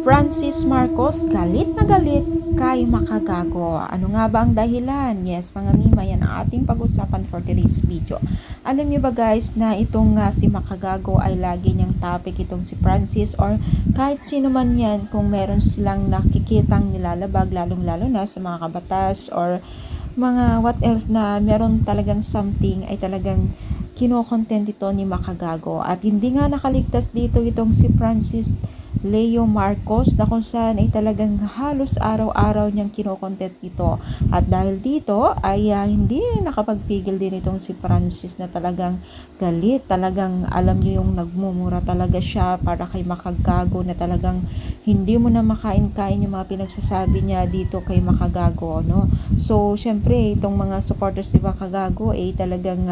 Francis Marcos galit na galit kay Makagago. Ano nga ba ang dahilan? Yes, mga mima, yan ang ating pag-usapan for today's video. Alam niyo ba guys na itong si Makagago ay lagi niyang topic itong si Francis or kahit sino man yan kung meron silang nakikitang nilalabag, lalong-lalo na sa mga kabatas or mga what else na meron talagang something ay talagang kino-content ito ni Makagago. At hindi nga nakaligtas dito itong si Francis Leo Marcos na kung saan ay talagang halos araw-araw niyang kinokontent ito. At dahil dito ay hindi nakapagpigil din itong si Francis na talagang galit. Talagang alam niyo yung nagmumura talaga siya para kay Makagago na talagang hindi mo na makain-kain yung mga pinagsasabi niya dito kay Makagago. No? So, syempre, itong mga supporters ni Makagago ay talagang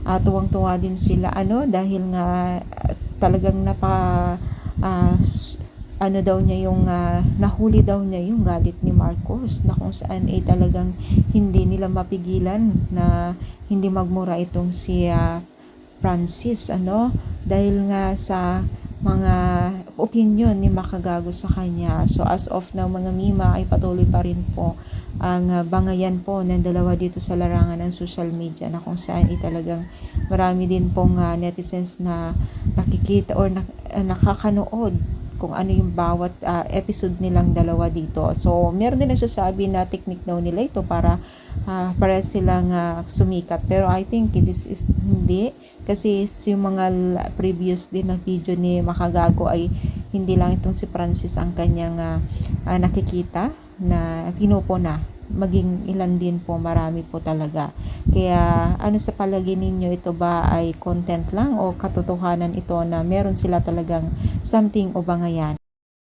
tuwang-tuwa din sila dahil nga talagang ano daw niya yung nahuli daw niya yung galit ni Marcos na kung saan ay talagang hindi nila mapigilan na hindi magmura itong si Francis dahil nga sa mga opinion ni Makagago sa kanya. So as of now mga mima ay patuloy pa rin po ang bangayan po ng dalawa dito sa larangan ng social media na kung saan ay talagang marami din pong netizens na nakikita or nakakanood kung ano yung bawat episode nilang dalawa dito. So, meron din nagsasabi na technique daw nila ito para para silang sumikat. Pero I think this is hindi. Kasi yung mga previous din na video ni Makagago ay hindi lang itong si Francis ang kanyang nakikita na pinupuna. Maging ilan din po, marami po talaga. Kaya ano sa palagay ninyo, ito ba ay content lang o katotohanan ito na meron sila talagang something o bangayan?